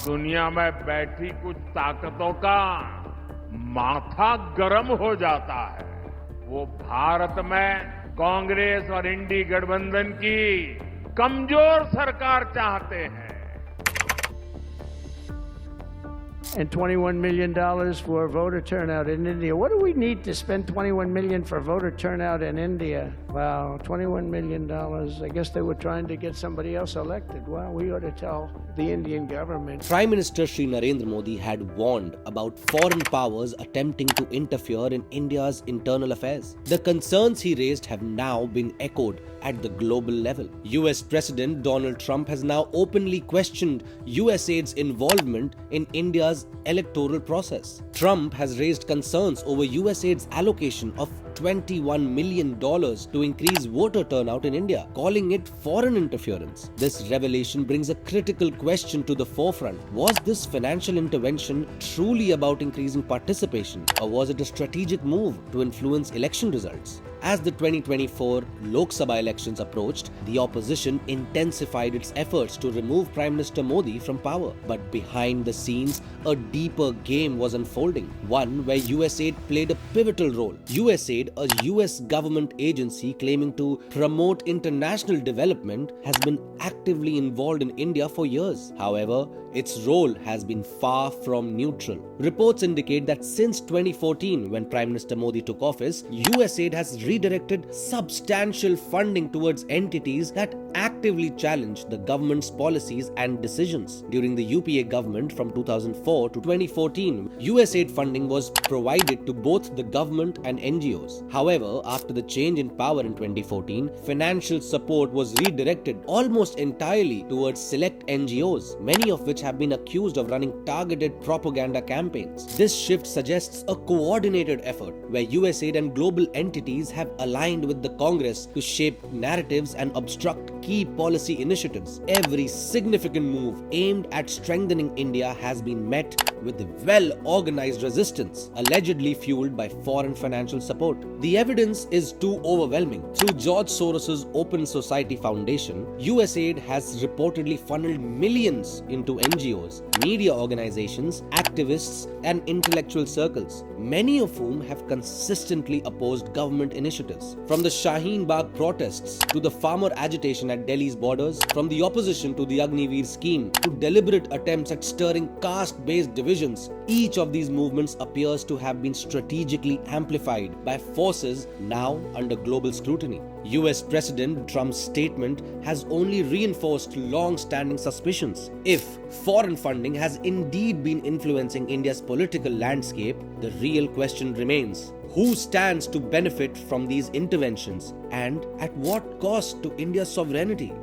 दुनिया में बैठी कुछ ताकतों का माथा गर्म हो जाता है। वो भारत में कांग्रेस और इंडी गठबंधन की कमजोर सरकार चाहते हैं। And $21 million for voter turnout in India. What do we need to spend $21 million for voter turnout in India? Wow, $21 million. I guess they were trying to get somebody else elected. Well, we ought to tell the Indian government. Prime Minister Shri Narendra Modi had warned about foreign powers attempting to interfere in India's internal affairs. The concerns he raised have now been echoed at the global level. US President Donald Trump has now openly questioned USAID's involvement in India's electoral process. Trump has raised concerns over USAID's allocation of $21 million to increase voter turnout in India, calling it foreign interference. This revelation brings a critical question to the forefront. Was this financial intervention truly about increasing participation, or was it a strategic move to influence election results? As the 2024 Lok Sabha elections approached, the opposition intensified its efforts to remove Prime Minister Modi from power. But behind the scenes, a deeper game was unfolding, one where USAID played a pivotal role. USAID, a US government agency claiming to promote international development, has been actively involved in India for years. However, its role has been far from neutral. Reports indicate that since 2014, when Prime Minister Modi took office, USAID has redirected substantial funding towards entities that actively challenge the government's policies and decisions. During the UPA government from 2004 to 2014, USAID funding was provided to both the government and NGOs. However, after the change in power in 2014, financial support was redirected almost entirely towards select NGOs, many of which have been accused of running targeted propaganda campaigns. This shift suggests a coordinated effort where USAID and global entities have aligned with the Congress to shape narratives and obstruct key policy initiatives. Every significant move aimed at strengthening India has been met with well-organized resistance, allegedly fueled by foreign financial support. The evidence is too overwhelming. Through George Soros' Open Society Foundation, USAID has reportedly funneled millions into NGOs, media organizations, activists, and intellectual circles, many of whom have consistently opposed government initiatives. From the Shaheen Bagh protests to the farmer agitation at Delhi's borders, from the opposition to the Agniveer scheme to deliberate attempts at stirring caste-based divisions, each of these movements appears to have been strategically amplified by forces now under global scrutiny. US President Trump's statement has only reinforced long-standing suspicions. If foreign funding has indeed been influencing India's political landscape, the real question remains: who stands to benefit from these interventions, and at what cost to India's sovereignty?